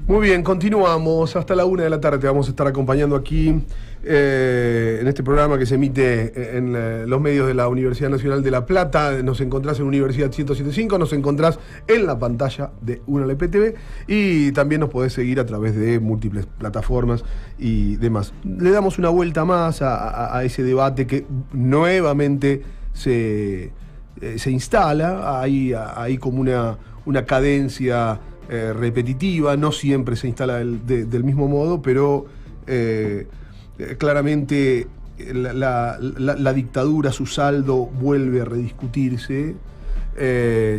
Muy bien, continuamos hasta la 1 de la tarde. Te vamos a estar acompañando aquí en este programa que se emite en los medios de la Universidad Nacional de La Plata. Nos encontrás en Universidad 1075, nos encontrás en la pantalla de UNLPTV y también nos podés seguir a través de múltiples plataformas y demás. Le damos una vuelta más a ese debate que nuevamente se instala. Hay como una cadencia repetitiva, no siempre se instala del mismo modo, pero claramente la dictadura, su saldo vuelve a rediscutirse,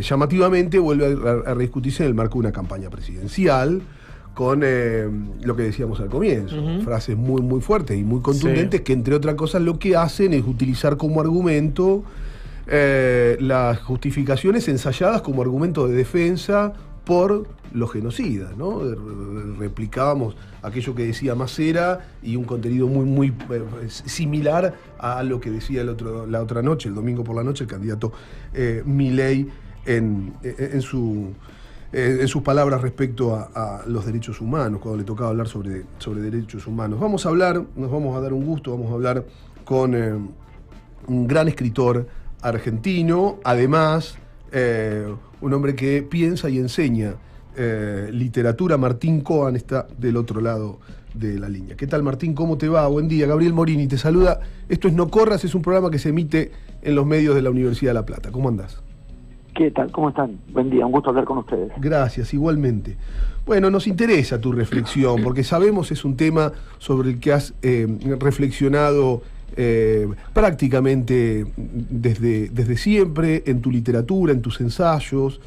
llamativamente vuelve a rediscutirse en el marco de una campaña presidencial, con lo que decíamos al comienzo, frases muy, muy fuertes y muy contundentes, que entre otras cosas lo que hacen es utilizar como argumento las justificaciones ensayadas como argumento de defensa por los genocidas, ¿no? Replicábamos aquello que decía Macera y un contenido muy, muy similar a lo que decía la otra noche, el domingo por la noche, el candidato Milei en sus palabras respecto a los derechos humanos, cuando le tocaba hablar sobre derechos humanos. Nos vamos a dar un gusto, vamos a hablar con un gran escritor argentino, además un hombre que piensa y enseña literatura. Martín Coan está del otro lado de la línea. ¿Qué tal, Martín? ¿Cómo te va? Buen día. Gabriel Morini te saluda. Esto es No Corras, es un programa que se emite en los medios de la Universidad de La Plata. ¿Cómo andás? ¿Qué tal? ¿Cómo están? Buen día, un gusto hablar con ustedes. Gracias, igualmente. Bueno, nos interesa tu reflexión, porque sabemos es un tema sobre el que has reflexionado prácticamente desde siempre, en tu literatura, en tus ensayos.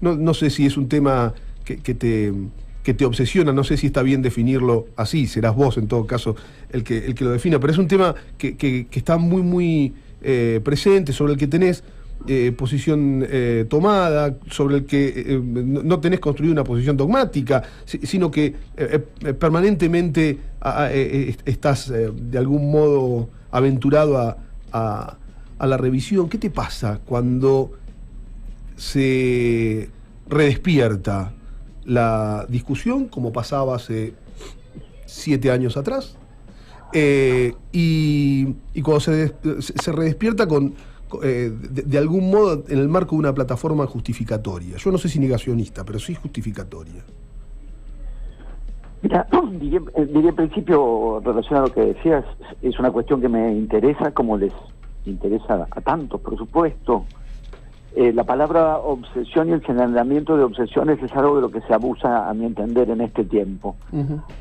No sé si es un tema que te obsesiona, no sé si está bien definirlo así, serás vos en todo caso el que lo defina, pero es un tema que está muy, muy presente, sobre el que tenés posición tomada, sobre el que no tenés construido una posición dogmática, sino que permanentemente estás de algún modo aventurado a la revisión. ¿Qué te pasa cuando se redespierta la discusión, como pasaba hace 7 años atrás, y cuando se redespierta de algún modo en el marco de una plataforma justificatoria? Yo no sé si negacionista, pero sí justificatoria. Mira, diría en principio, relacionado a lo que decías, es una cuestión que me interesa, como les interesa a tantos, por supuesto. La palabra obsesión y el generamiento de obsesiones es algo de lo que se abusa, a mi entender, en este tiempo.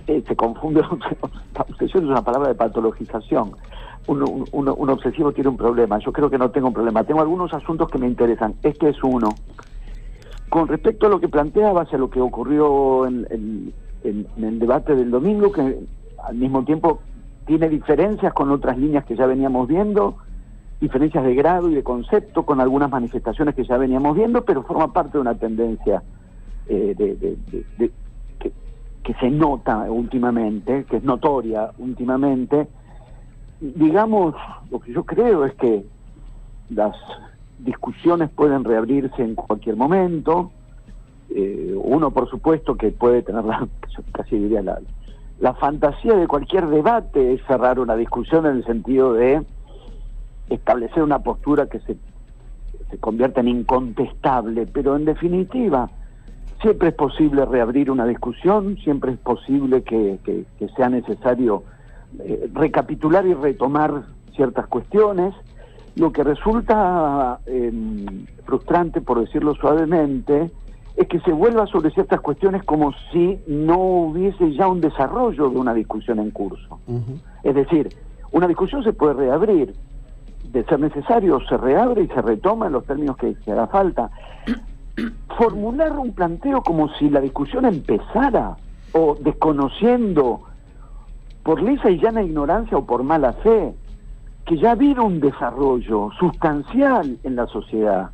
Se confunde. Obsesión es una palabra de patologización. Un obsesivo tiene un problema. Yo creo que no tengo un problema. Tengo algunos asuntos que me interesan. Este es uno. Con respecto a lo que planteabas, a lo que ocurrió en el debate del domingo, que al mismo tiempo tiene diferencias con otras líneas que ya veníamos viendo, diferencias de grado y de concepto con algunas manifestaciones que ya veníamos viendo, pero forma parte de una tendencia que se nota últimamente, que es notoria últimamente. Digamos, lo que yo creo es que las discusiones pueden reabrirse en cualquier momento. Uno, por supuesto, que puede tener casi diría la fantasía de cualquier debate es cerrar una discusión en el sentido de establecer una postura que se convierta en incontestable, pero en definitiva siempre es posible reabrir una discusión, siempre es posible que sea necesario recapitular y retomar ciertas cuestiones. Lo que resulta frustrante, por decirlo suavemente, es que se vuelva sobre ciertas cuestiones como si no hubiese ya un desarrollo de una discusión en curso. Es decir, una discusión se puede reabrir, de ser necesario se reabre y se retoma en los términos que haga falta. Formular un planteo como si la discusión empezara, o desconociendo por lisa y llana ignorancia o por mala fe, que ya ha habido un desarrollo sustancial en la sociedad,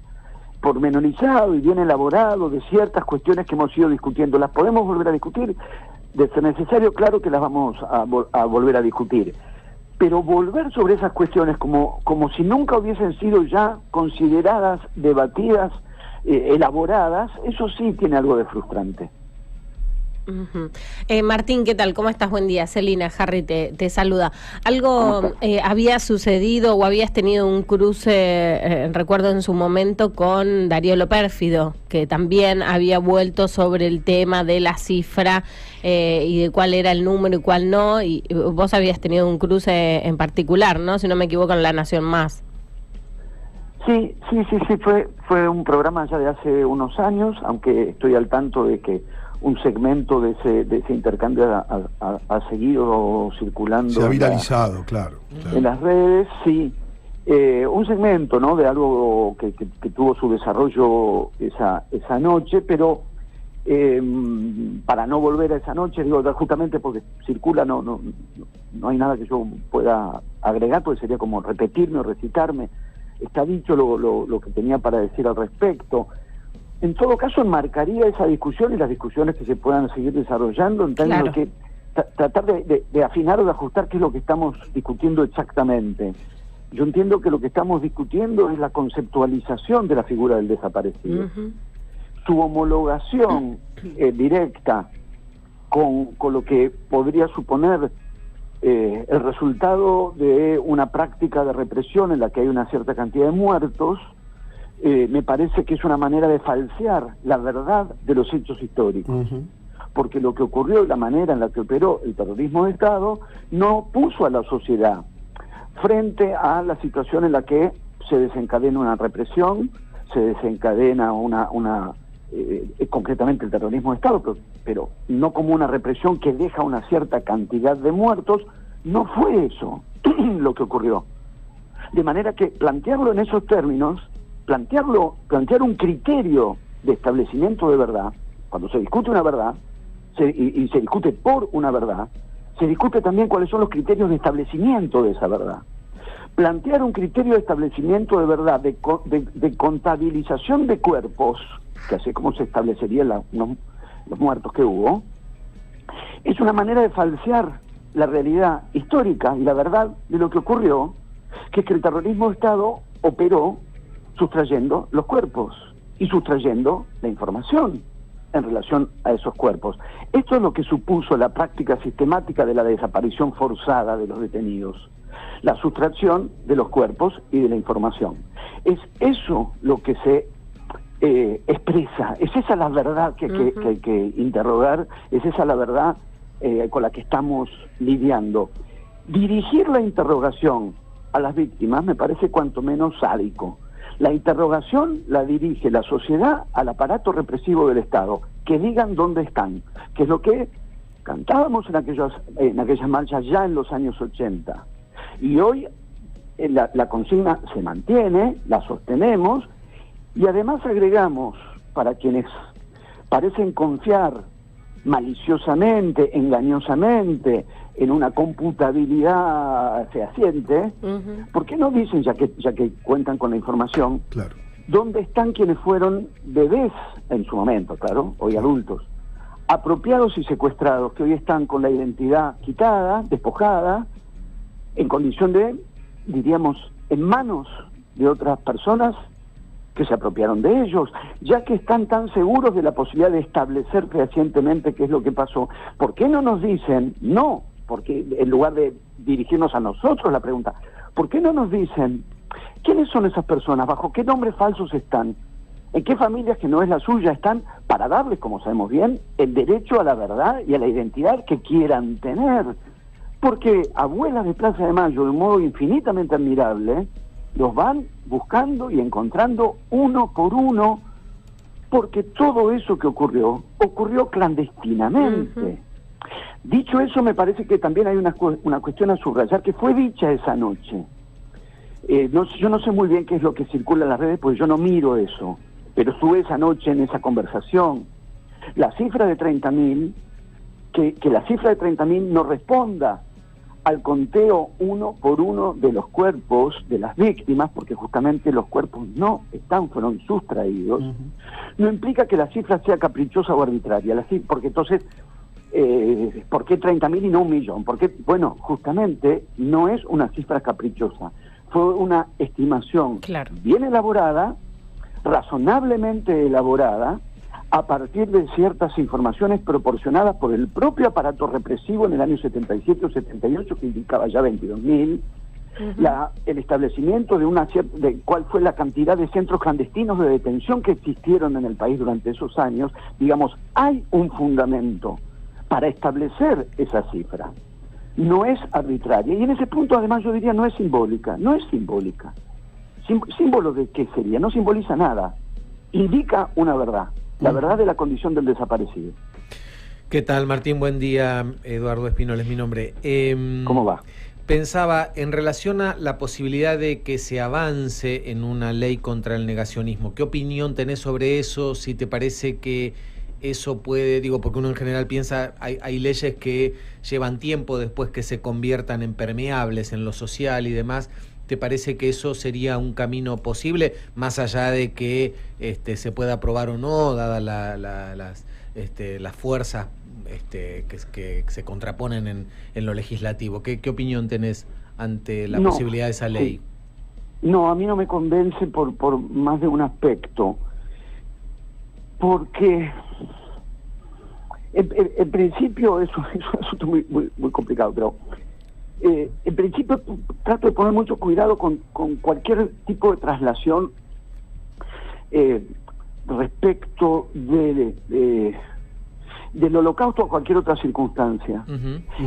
pormenorizado y bien elaborado, de ciertas cuestiones que hemos ido discutiendo. ¿Las podemos volver a discutir? De ser necesario, claro que las vamos a volver a discutir. Pero volver sobre esas cuestiones como si nunca hubiesen sido ya consideradas, debatidas, elaboradas, eso sí tiene algo de frustrante. Uh-huh. Martín, ¿qué tal? ¿Cómo estás? Buen día. Celina, Harry te saluda. ¿Algo había sucedido o habías tenido un cruce, recuerdo en su momento, con Darío Lo Pérfido, que también había vuelto sobre el tema de la cifra y de cuál era el número y cuál no? Y vos habías tenido un cruce en particular, ¿no? Si no me equivoco, en La Nación Más. Sí, fue un programa ya de hace unos años, aunque estoy al tanto de que un segmento de ese intercambio ha seguido circulando. Se ha viralizado, claro. En las redes, sí. Un segmento, ¿no?, de algo que tuvo su desarrollo esa noche, pero para no volver a esa noche, digo, justamente porque circula, no hay nada que yo pueda agregar, porque sería como repetirme o recitarme. Está dicho lo que tenía para decir al respecto. En todo caso, enmarcaría esa discusión y las discusiones que se puedan seguir desarrollando en términos de que tratar de afinar o de ajustar qué es lo que estamos discutiendo exactamente. Yo entiendo que lo que estamos discutiendo es la conceptualización de la figura del desaparecido. Uh-huh. Su homologación directa con lo que podría suponer el resultado de una práctica de represión en la que hay una cierta cantidad de muertos. Me parece que es una manera de falsear la verdad de los hechos históricos. Uh-huh. Porque lo que ocurrió y la manera en la que operó el terrorismo de Estado no puso a la sociedad frente a la situación en la que se desencadena una represión, se desencadena concretamente el terrorismo de Estado, pero no como una represión que deja una cierta cantidad de muertos. No fue eso lo que ocurrió. De manera que plantearlo en esos términos, plantear un criterio de establecimiento de verdad, cuando se discute una verdad, y se discute por una verdad, se discute también cuáles son los criterios de establecimiento de esa verdad. Plantear un criterio de establecimiento de verdad, de contabilización de cuerpos, que así es como se establecerían los muertos que hubo, es una manera de falsear la realidad histórica y la verdad de lo que ocurrió, que es que el terrorismo de Estado operó sustrayendo los cuerpos y sustrayendo la información en relación a esos cuerpos. Esto es lo que supuso la práctica sistemática de la desaparición forzada de los detenidos, la sustracción de los cuerpos y de la información. Es eso lo que se expresa, es esa la verdad que hay que interrogar, es esa la verdad con la que estamos lidiando. Dirigir la interrogación a las víctimas me parece cuanto menos sádico. La interrogación la dirige la sociedad al aparato represivo del Estado, que digan dónde están, que es lo que cantábamos en aquellas marchas ya en los años 80. Y hoy la consigna se mantiene, la sostenemos, y además agregamos, para quienes parecen confiar maliciosamente, engañosamente, en una computabilidad fehaciente, ¿por qué no dicen, ya que cuentan con la información, claro, dónde están quienes fueron bebés en su momento, claro, hoy adultos, apropiados y secuestrados, que hoy están con la identidad quitada, despojada, en condición de, diríamos, en manos de otras personas que se apropiaron de ellos, ya que están tan seguros de la posibilidad de establecer fehacientemente qué es lo que pasó? ¿Por qué no nos dicen, porque en lugar de dirigirnos a nosotros la pregunta, ¿por qué no nos dicen quiénes son esas personas, bajo qué nombres falsos están, en qué familias que no es la suya están, para darles, como sabemos bien, el derecho a la verdad y a la identidad que quieran tener? Porque abuelas de Plaza de Mayo, de un modo infinitamente admirable, los van buscando y encontrando uno por uno, porque todo eso que ocurrió clandestinamente. Dicho eso, me parece que también hay una cuestión a subrayar, que fue dicha esa noche. Yo no sé muy bien qué es lo que circula en las redes, porque yo no miro eso, pero estuve esa noche en esa conversación. La cifra de 30.000, que la cifra de 30.000 no responda al conteo uno por uno de los cuerpos de las víctimas, porque justamente los cuerpos fueron sustraídos, no implica que la cifra sea caprichosa o arbitraria, porque entonces, ¿por qué 30.000 y no 1.000.000? Porque, bueno, justamente no es una cifra caprichosa, fue una estimación bien elaborada, razonablemente elaborada, a partir de ciertas informaciones proporcionadas por el propio aparato represivo en el año 77 o 78, que indicaba ya 22.000, el establecimiento de cuál fue la cantidad de centros clandestinos de detención que existieron en el país durante esos años. Digamos, hay un fundamento para establecer esa cifra. No es arbitraria. Y en ese punto, además, yo diría, no es simbólica. ¿Símbolo de qué sería? No simboliza nada. Indica una verdad. La verdad de la condición del desaparecido. ¿Qué tal, Martín? Buen día. Eduardo Espinol es mi nombre. ¿Cómo va? Pensaba, en relación a la posibilidad de que se avance en una ley contra el negacionismo, ¿qué opinión tenés sobre eso? Si te parece que eso puede, digo, porque uno en general piensa, hay leyes que llevan tiempo después que se conviertan en permeables en lo social y demás. ¿Te parece que eso sería un camino posible, más allá de que se pueda aprobar o no, dadas las fuerzas que se contraponen en lo legislativo? ¿Qué opinión tenés ante la posibilidad de esa ley? No, a mí no me convence por más de un aspecto. Porque en principio es un asunto muy complicado, pero en principio trato de poner mucho cuidado con cualquier tipo de traslación respecto del holocausto a cualquier otra circunstancia,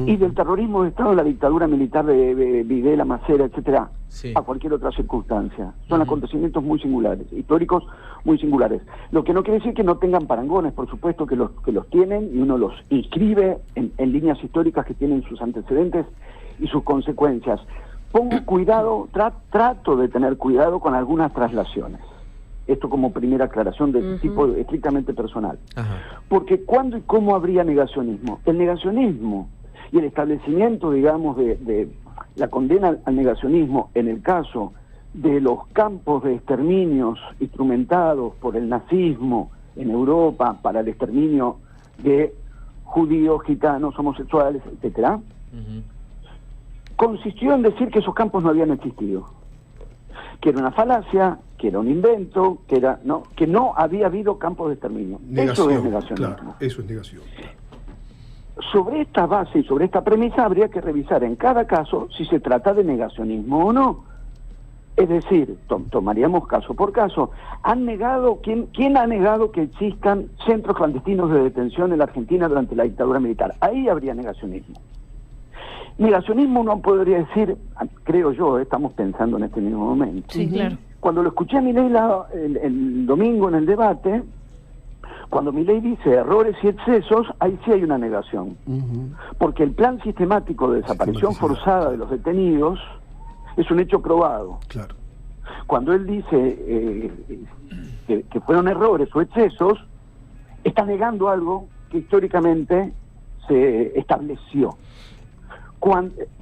y del terrorismo de Estado, la dictadura militar de Videla, Macera, etcétera, a cualquier otra circunstancia. Son acontecimientos muy singulares, históricos muy singulares. Lo que no quiere decir que no tengan parangones, por supuesto que los tienen, y uno los inscribe en líneas históricas que tienen sus antecedentes y sus consecuencias. Pongo cuidado, trato de tener cuidado con algunas traslaciones. Esto como primera aclaración de tipo estrictamente personal. Porque ¿cuándo y cómo habría negacionismo? El negacionismo y el establecimiento, digamos, de la condena al negacionismo en el caso de los campos de exterminios instrumentados por el nazismo en Europa para el exterminio de judíos, gitanos, homosexuales, etcétera, consistió en decir que esos campos no habían existido, que era una falacia, que era un invento, que no había habido campos de exterminio. Negación, eso es negacionismo. Claro, eso es negación. Sobre esta base y sobre esta premisa habría que revisar en cada caso si se trata de negacionismo o no. Es decir, tomaríamos caso por caso. ¿Quién ha negado que existan centros clandestinos de detención en la Argentina durante la dictadura militar? Ahí habría negacionismo. Negacionismo uno podría decir, creo yo, estamos pensando en este mismo momento. Sí, claro. Cuando lo escuché a Milei el domingo en el debate, cuando Milei dice errores y excesos, ahí sí hay una negación. Porque el plan sistemático de desaparición forzada de los detenidos es un hecho probado. Claro. Cuando él dice que fueron errores o excesos, está negando algo que históricamente se estableció.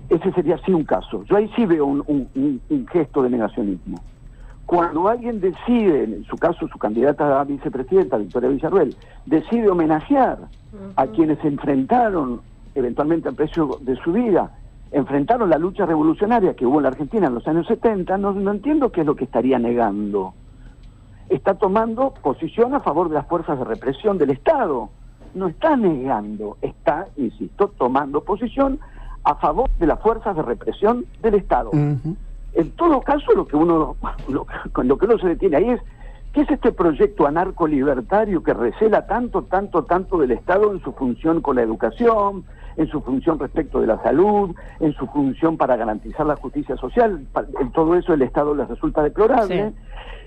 Ese sería sí un caso. Yo ahí sí veo un gesto de negacionismo. Cuando alguien decide, en su caso su candidata a vicepresidenta, Victoria Villarruel, decide homenajear a quienes se enfrentaron eventualmente al precio de su vida, enfrentaron la lucha revolucionaria que hubo en la Argentina en los años 70, no entiendo qué es lo que estaría negando. Está tomando posición a favor de las fuerzas de represión del Estado. No está negando, está, insisto, tomando posición a favor de las fuerzas de represión del Estado. En todo caso, lo que uno se detiene ahí es, ¿qué es este proyecto anarco-libertario que recela tanto del Estado en su función con la educación, en su función respecto de la salud, en su función para garantizar la justicia social? En todo eso el Estado les resulta deplorable. Sí.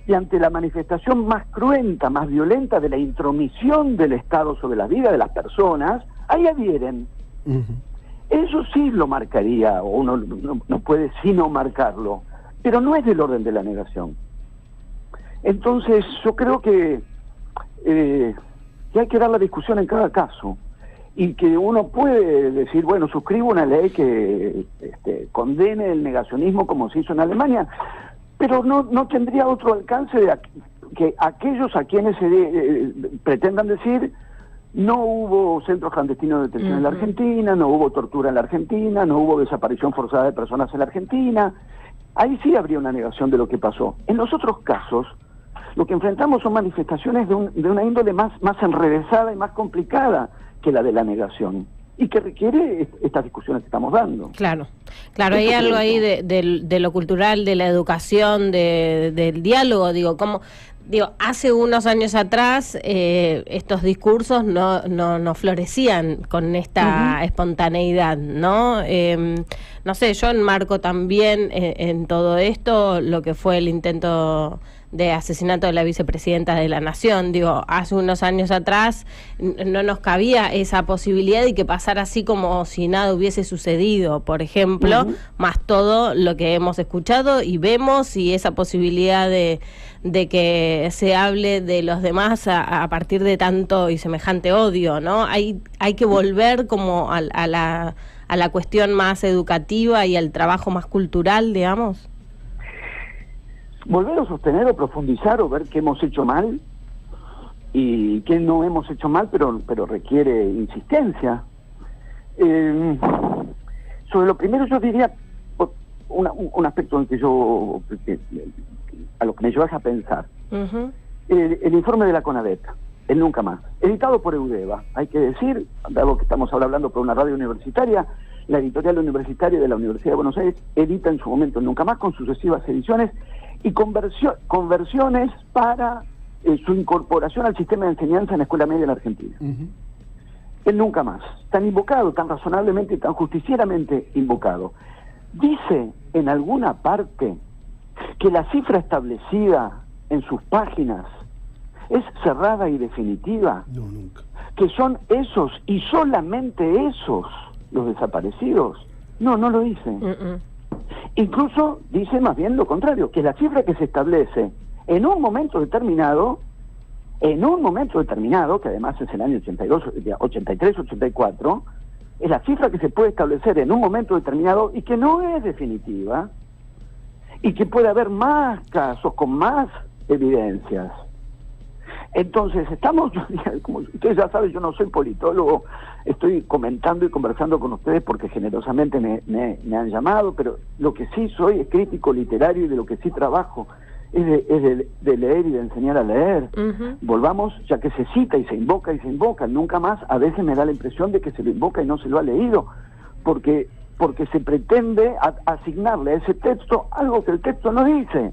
Y ante la manifestación más cruenta, más violenta de la intromisión del Estado sobre la vida de las personas, ahí adhieren. Eso sí lo marcaría, o uno no puede sino marcarlo, pero no es del orden de la negación. Entonces yo creo que hay que dar la discusión en cada caso, y que uno puede decir, bueno, suscribo una ley que condene el negacionismo como se hizo en Alemania, pero no tendría otro alcance que aquellos a quienes se pretendan decir no hubo centros clandestinos de detención en la Argentina, no hubo tortura en la Argentina, no hubo desaparición forzada de personas en la Argentina. Ahí sí habría una negación de lo que pasó. En los otros casos, Lo que enfrentamos son manifestaciones de una índole más enrevesada y más complicada que la de la negación, y que requiere estas discusiones que estamos dando. Claro, hay algo ahí de lo cultural, de la educación, del diálogo, hace unos años atrás estos discursos no florecían con esta espontaneidad, ¿no? No sé, yo enmarco también en todo esto lo que fue el intento de asesinato de la vicepresidenta de la Nación. Hace unos años atrás no nos cabía esa posibilidad de que pasara así como si nada hubiese sucedido, por ejemplo, más todo lo que hemos escuchado y vemos, y esa posibilidad de que se hable de los demás a partir de tanto y semejante odio, ¿no? Hay que volver como a la cuestión más educativa y al trabajo más cultural, digamos. Volver a sostener o profundizar o ver qué hemos hecho mal y qué no hemos hecho mal, pero requiere insistencia. Sobre lo primero yo diría un aspecto en que a lo que me llevas a pensar. El informe de la CONADEP, el Nunca Más, editado por Eudeva, hay que decir, dado que estamos ahora hablando por una radio universitaria, la editorial universitaria de la Universidad de Buenos Aires edita en su momento el Nunca Más con sucesivas ediciones y conversiones para su incorporación al sistema de enseñanza en la escuela media en la Argentina. El Nunca Más, tan invocado, tan razonablemente y tan justicieramente invocado, dice en alguna parte que la cifra establecida en sus páginas es cerrada y definitiva. No, nunca. Que son esos y solamente esos los desaparecidos. No lo dice. Incluso dice más bien lo contrario, que la cifra que se establece en un momento determinado, que además es el año 82, 83, 84, es la cifra que se puede establecer en un momento determinado y que no es definitiva, y que puede haber más casos con más evidencias. Entonces, como ustedes ya saben, yo no soy politólogo, estoy comentando y conversando con ustedes porque generosamente me han llamado, pero lo que sí soy es crítico literario y de lo que sí trabajo es de leer y de enseñar a leer. Volvamos, ya que se cita y se invoca, Nunca Más, a veces me da la impresión de que se lo invoca y no se lo ha leído, porque se pretende asignarle a ese texto algo que el texto no dice,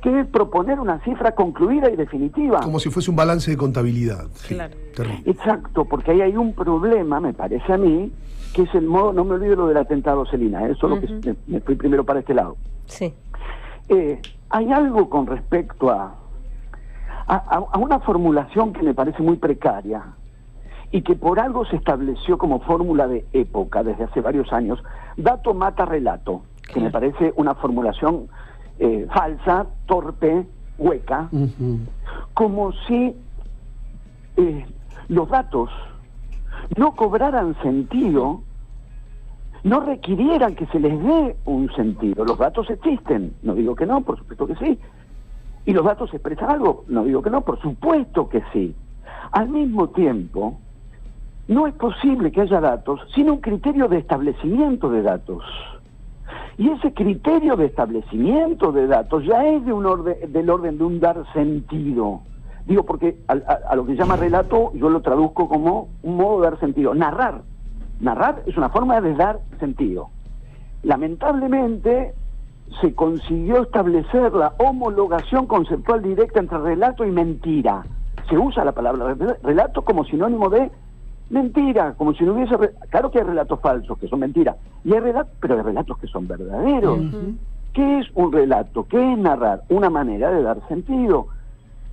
que es proponer una cifra concluida y definitiva. Como si fuese un balance de contabilidad. Sí, claro. Terrible. Exacto, porque ahí hay un problema, me parece a mí, que es el modo, no me olvido lo del atentado, Celina, solo que me fui primero para este lado. Sí. Hay algo con respecto a una formulación que me parece muy precaria y que por algo se estableció como fórmula de época desde hace varios años, dato mata relato, que me parece una formulación falsa, torpe, hueca, como si los datos no cobraran sentido, no requirieran que se les dé un sentido. Los datos existen, no digo que no, por supuesto que sí, y los datos expresan algo, no digo que no, por supuesto que sí. Al mismo tiempo, no es posible que haya datos sin un criterio de establecimiento de datos. Y ese criterio de establecimiento de datos ya es del orden de un dar sentido. Digo, porque a lo que se llama relato yo lo traduzco como un modo de dar sentido. Narrar es una forma de dar sentido. Lamentablemente se consiguió establecer la homologación conceptual directa entre relato y mentira. Se usa la palabra relato como sinónimo de mentira, como si no hubiese... Claro que hay relatos falsos, que son mentiras, y pero hay relatos que son verdaderos. ¿Qué es un relato? ¿Qué es narrar? Una manera de dar sentido.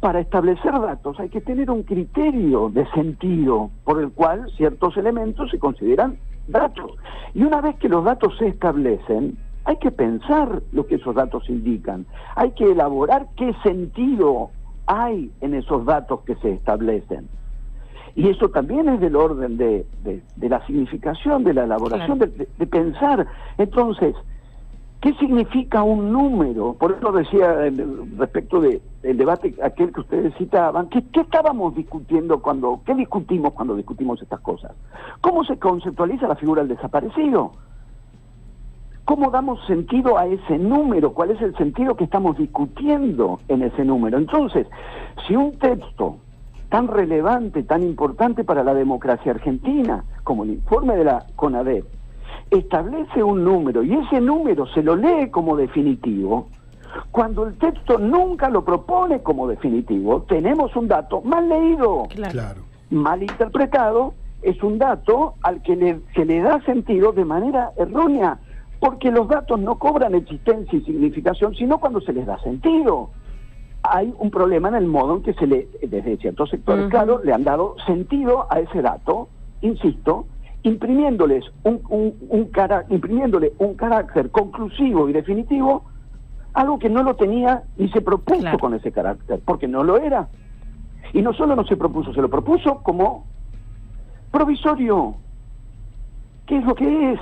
Para establecer datos hay que tener un criterio de sentido por el cual ciertos elementos se consideran datos. Y una vez que los datos se establecen, hay que pensar lo que esos datos indican. Hay que elaborar qué sentido hay en esos datos que se establecen. Y eso también es del orden de la significación, de la elaboración, claro, de pensar. Entonces, ¿qué significa un número? Por eso decía respecto del debate aquel que ustedes citaban, ¿qué estábamos discutiendo qué discutimos cuando discutimos estas cosas? ¿Cómo se conceptualiza la figura del desaparecido? ¿Cómo damos sentido a ese número? ¿Cuál es el sentido que estamos discutiendo en ese número? Entonces, si un texto tan relevante, tan importante para la democracia argentina, como el informe de la CONADEP, establece un número y ese número se lo lee como definitivo, cuando el texto nunca lo propone como definitivo, tenemos un dato mal leído, Claro. mal interpretado, es un dato al que se le da sentido de manera errónea, porque los datos no cobran existencia y significación, sino cuando se les da sentido. Hay un problema en el modo en que desde ciertos sectores, claro, le han dado sentido a ese dato, insisto, imprimiéndole un carácter conclusivo y definitivo, algo que no lo tenía ni se propuso con ese carácter, porque no lo era. Y no solo no se propuso, se lo propuso como provisorio. ¿Qué es lo que es?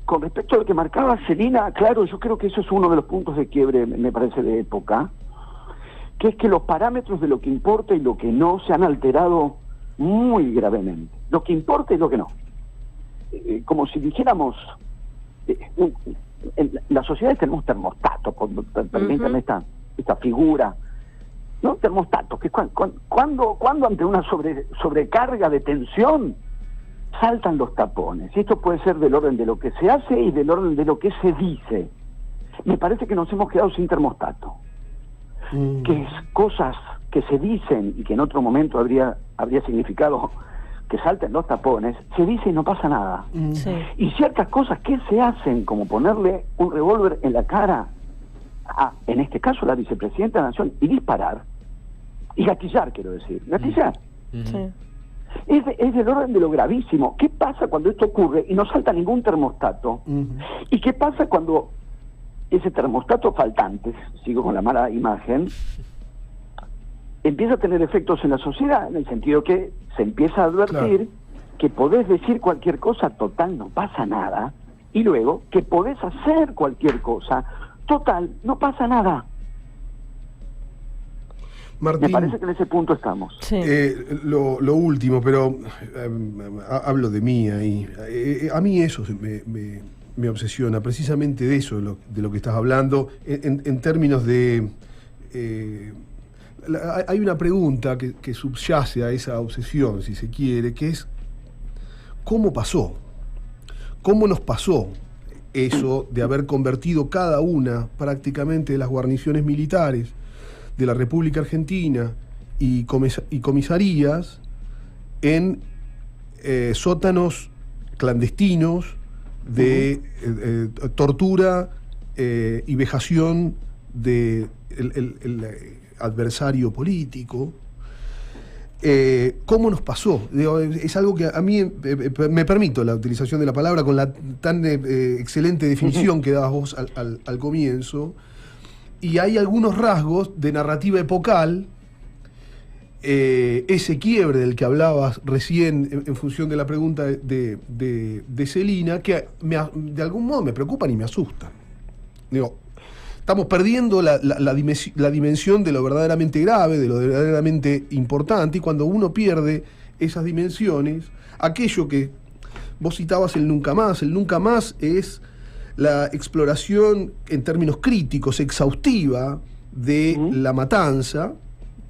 Con respecto a lo que marcaba Celina, claro, yo creo que eso es uno de los puntos de quiebre, me parece, de época, que es que los parámetros de lo que importa y lo que no se han alterado muy gravemente. Lo que importa y lo que no. Como si dijéramos, en las sociedades tenemos termostatos, permítanme esta figura, ¿no? Termostatos, que cuando ante una sobrecarga de tensión saltan los tapones, y esto puede ser del orden de lo que se hace y del orden de lo que se dice. Me parece que nos hemos quedado sin termostato, que es cosas que se dicen y que en otro momento habría significado que salten los tapones, se dice y no pasa nada. Y ciertas cosas que se hacen, como ponerle un revólver en la cara a, en este caso, la vicepresidenta de la Nación, y disparar, y gatillar, quiero decir, gatillar. Es del orden de lo gravísimo. ¿Qué pasa cuando esto ocurre y no salta ningún termostato? ¿Y qué pasa cuando ese termostato faltante, sigo con la mala imagen, empieza a tener efectos en la sociedad, en el sentido que se empieza a advertir que podés decir cualquier cosa, total, no pasa nada, y luego que podés hacer cualquier cosa, total, no pasa nada? Martín, me parece que en ese punto estamos. Lo último, pero hablo de mí ahí. A mí eso me obsesiona, precisamente de eso, de lo que estás hablando, en términos de... hay una pregunta que subyace a esa obsesión, si se quiere, que es ¿cómo pasó? ¿Cómo nos pasó eso de haber convertido cada una prácticamente de las guarniciones militares de la República Argentina y comisarías en sótanos clandestinos de tortura y vejación de el adversario político? ¿Cómo nos pasó? Es algo que a mí me permito la utilización de la palabra con la tan excelente definición que dabas vos al comienzo. Y hay algunos rasgos de narrativa epocal, ese quiebre del que hablabas recién en función de la pregunta de Celina, que de algún modo me preocupan y me asustan. Digo, estamos perdiendo la dimensión de lo verdaderamente grave, de lo verdaderamente importante, y cuando uno pierde esas dimensiones, aquello que vos citabas, el nunca más es la exploración en términos críticos, exhaustiva, de la matanza,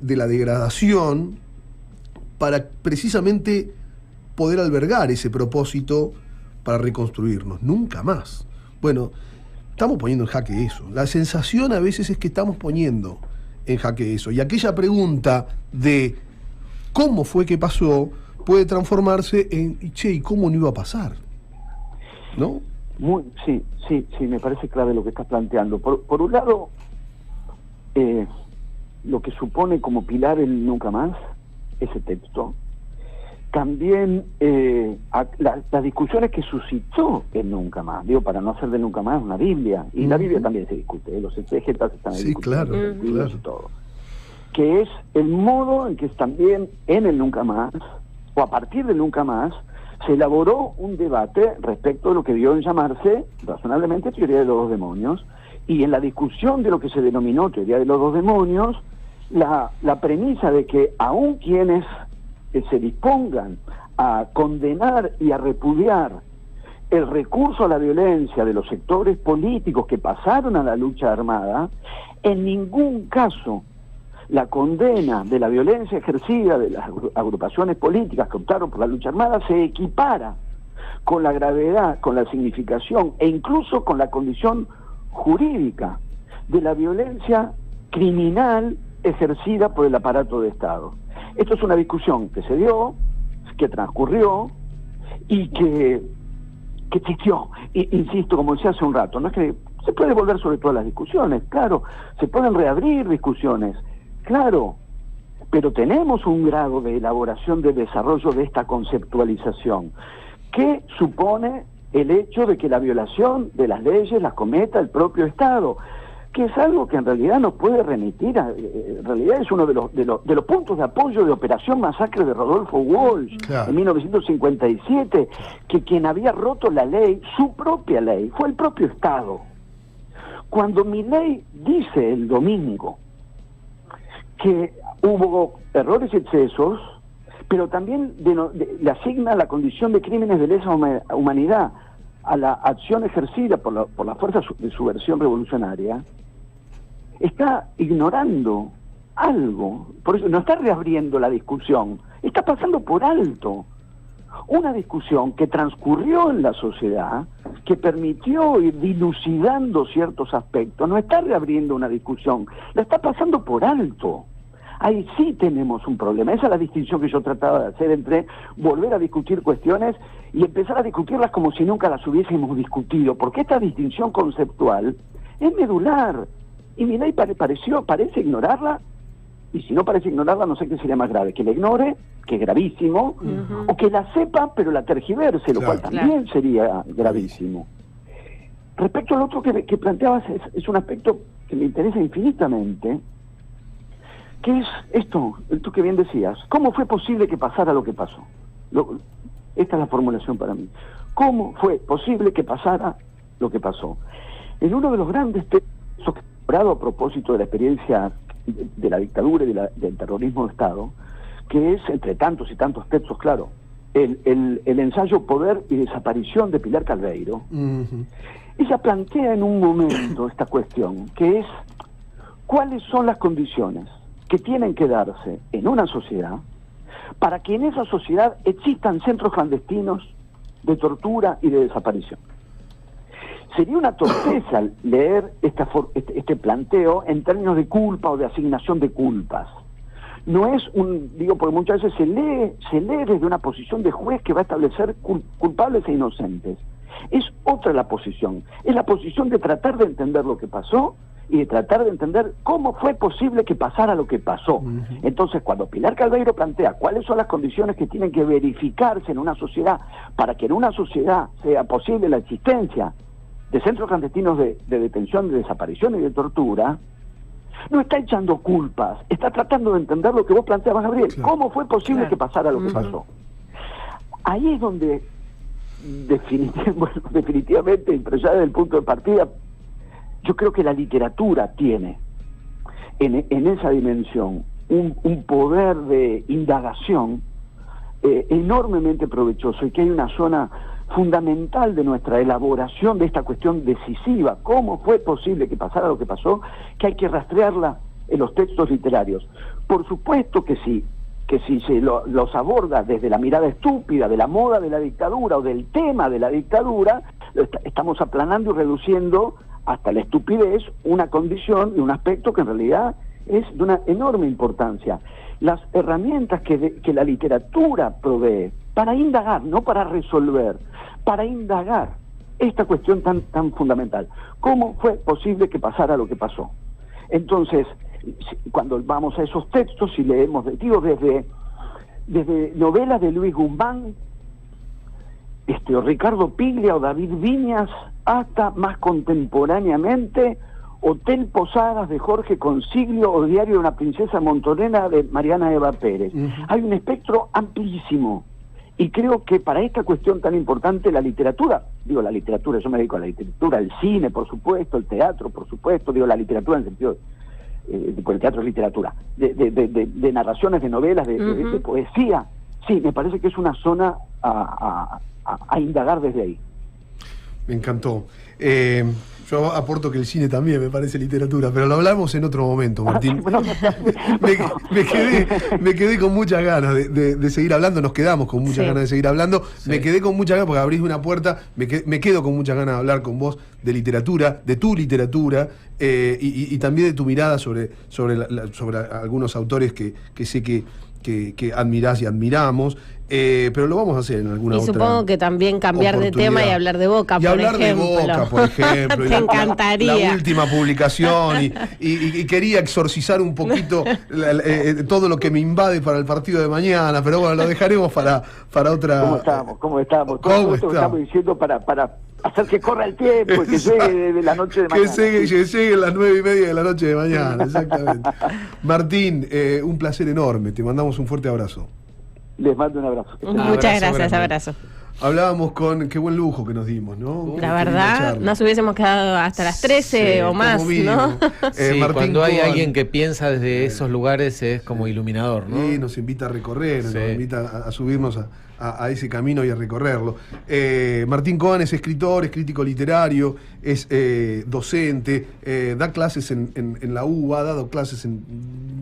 de la degradación, para precisamente poder albergar ese propósito para reconstruirnos. Nunca más. Bueno, estamos poniendo en jaque eso. La sensación a veces es que estamos poniendo en jaque eso. Y aquella pregunta de cómo fue que pasó puede transformarse en, che, ¿y cómo no iba a pasar? ¿No? Sí, me parece clave lo que estás planteando. Por un lado, lo que supone como pilar el nunca más, ese texto, también las discusiones que suscitó el nunca más, digo, para no hacer de nunca más una Biblia, y la Biblia también se discute, los exégetas están ahí discutiendo, claro. Y todo, que es el modo en que también en el nunca más, o a partir del nunca más, se elaboró un debate respecto de lo que dio en llamarse, razonablemente, teoría de los dos demonios, y en la discusión de lo que se denominó teoría de los dos demonios, la premisa de que aún quienes se dispongan a condenar y a repudiar el recurso a la violencia de los sectores políticos que pasaron a la lucha armada, en ningún caso la condena de la violencia ejercida de las agrupaciones políticas que optaron por la lucha armada se equipara con la gravedad, con la significación e incluso con la condición jurídica de la violencia criminal ejercida por el aparato de Estado. Esto es una discusión que se dio, que transcurrió y que existió. Insisto, como decía hace un rato, no es que se puede volver sobre todas las discusiones, claro, se pueden reabrir discusiones, claro, pero tenemos un grado de elaboración, de desarrollo de esta conceptualización, que supone el hecho de que la violación de las leyes las cometa el propio Estado, que es algo que en realidad nos puede remitir en realidad es uno de los puntos de apoyo de Operación Masacre de Rodolfo Walsh, claro, en 1957, que quien había roto la ley, su propia ley, fue el propio Estado. Cuando Milei dice el domingo que hubo errores y excesos, pero también le asigna la condición de crímenes de lesa humanidad a la acción ejercida por la fuerza de subversión revolucionaria, está ignorando algo, por eso no está reabriendo la discusión, está pasando por alto una discusión que transcurrió en la sociedad, que permitió ir dilucidando ciertos aspectos, no está reabriendo una discusión, la está pasando por alto. Ahí sí tenemos un problema. Esa es la distinción que yo trataba de hacer entre volver a discutir cuestiones y empezar a discutirlas como si nunca las hubiésemos discutido, porque esta distinción conceptual es medular, y Milei parece ignorarla, y si no parece ignorarla, no sé qué sería más grave, que la ignore, que es gravísimo, o que la sepa, pero la tergiverse, lo cual también sería gravísimo. Respecto al otro que planteabas, es un aspecto que me interesa infinitamente, que es esto que bien decías, ¿cómo fue posible que pasara lo que pasó? Esta es la formulación para mí. ¿Cómo fue posible que pasara lo que pasó? En uno de los grandes textos que he elaborado a propósito de la experiencia de la dictadura y del terrorismo de Estado, que es, entre tantos y tantos textos, claro, el ensayo Poder y Desaparición de Pilar Calveiro, ella plantea en un momento esta cuestión, que es cuáles son las condiciones que tienen que darse en una sociedad para que en esa sociedad existan centros clandestinos de tortura y de desaparición. Sería una torpeza leer este planteo en términos de culpa o de asignación de culpas. No es porque muchas veces se lee desde una posición de juez que va a establecer culpables e inocentes. Es otra la posición, es la posición de tratar de entender lo que pasó y de tratar de entender cómo fue posible que pasara lo que pasó. Entonces, cuando Pilar Calveiro plantea cuáles son las condiciones que tienen que verificarse en una sociedad para que en una sociedad sea posible la existencia de centros clandestinos de detención, de desaparición y de tortura, no está echando culpas, está tratando de entender lo que vos planteabas, Gabriel. Claro. ¿Cómo fue posible que pasara lo que pasó? Ahí es donde definitivamente, pero ya desde el punto de partida, yo creo que la literatura tiene en esa dimensión un poder de indagación enormemente provechoso, y que hay una zona fundamental de nuestra elaboración de esta cuestión decisiva, cómo fue posible que pasara lo que pasó, que hay que rastrearla en los textos literarios. Por supuesto que sí, que si se los aborda desde la mirada estúpida de la moda de la dictadura o del tema de la dictadura, estamos aplanando y reduciendo hasta la estupidez una condición y un aspecto que en realidad es de una enorme importancia. Las herramientas que la literatura provee para indagar, no para resolver, para indagar esta cuestión tan fundamental. ¿Cómo fue posible que pasara lo que pasó? Entonces, cuando vamos a esos textos y leemos, desde novelas de Luis Guzmán, o Ricardo Piglia o David Viñas, hasta más contemporáneamente Hotel Posadas de Jorge Consiglio o Diario de una princesa montonera de Mariana Eva Pérez. Hay un espectro amplísimo, y creo que para esta cuestión tan importante la literatura, yo me dedico a la literatura, el cine por supuesto, el teatro por supuesto, la literatura en el sentido porque el teatro es literatura, de narraciones, de novelas, de poesía. Sí, me parece que es una zona a indagar desde ahí. Me encantó. Yo aporto que el cine también me parece literatura, pero lo hablamos en otro momento, Martín. Me quedé con muchas ganas de seguir hablando, nos quedamos con muchas ganas de seguir hablando. Sí. Me quedé con muchas ganas porque abrís una puerta, me quedo con muchas ganas de hablar con vos de literatura, de tu literatura, y también de tu mirada sobre algunos autores que sé que admirás y admiramos. Pero lo vamos a hacer en alguna otra. Y supongo que también cambiar de tema y hablar de Boca, por ejemplo. De Boca, por ejemplo. Te encantaría. La última publicación. Y quería exorcizar un poquito todo lo que me invade para el partido de mañana. Pero bueno, lo dejaremos para otra. ¿Cómo estamos? Todo esto que estamos diciendo para hacer que corra el tiempo y que llegue de la noche de mañana. Que llegue a las 9:30 de la noche de mañana, exactamente. Martín, un placer enorme. Te mandamos un fuerte abrazo. Les mando un abrazo. Muchas gracias, abrazo. Hablábamos qué buen lujo que nos dimos, ¿no? La verdad, nos hubiésemos quedado hasta las 13 o más, ¿no? Sí, Martín, cuando hay alguien que piensa desde esos lugares es como iluminador, ¿no? Sí, nos invita a recorrer, nos invita a subirnos a ese camino y a recorrerlo. Martín Coan es escritor, es crítico literario, es docente, da clases en la UBA, ha dado clases en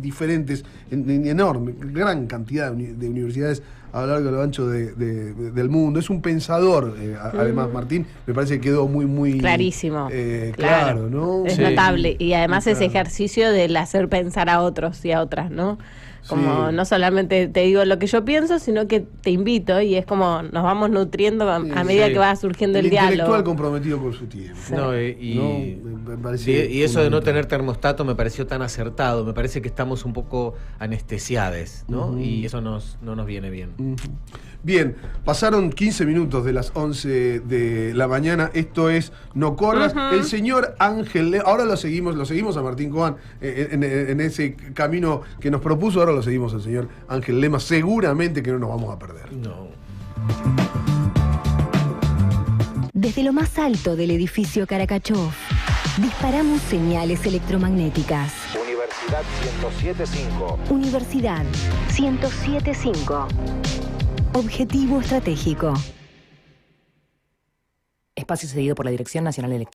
diferentes, en enorme, gran cantidad de universidades a lo largo y a lo ancho del mundo. Es un pensador, además, Martín, me parece que quedó muy clarísimo. Claro, ¿no? Es notable. Y además ese ejercicio del hacer pensar a otros y a otras, ¿no? Como no solamente te digo lo que yo pienso, sino que te invito y es como nos vamos nutriendo a medida que va surgiendo el diálogo. Intelectual comprometido con su tiempo. Y eso de no tener termostato me pareció tan acertado. Me parece que estamos un poco anestesiados, ¿no? Y eso no nos viene bien. Bien, pasaron 15 minutos de las 11 de la mañana. Esto es No Corras. El señor Ángel, ahora lo seguimos a Martín Coan en ese camino que nos propuso. Ahora lo seguimos al señor Ángel Lema. Seguramente que no nos vamos a perder. No. Desde lo más alto del edificio Caracachov, disparamos señales electromagnéticas. Universidad 107.5. Universidad 107.5. Objetivo estratégico. Espacio cedido por la Dirección Nacional Electoral.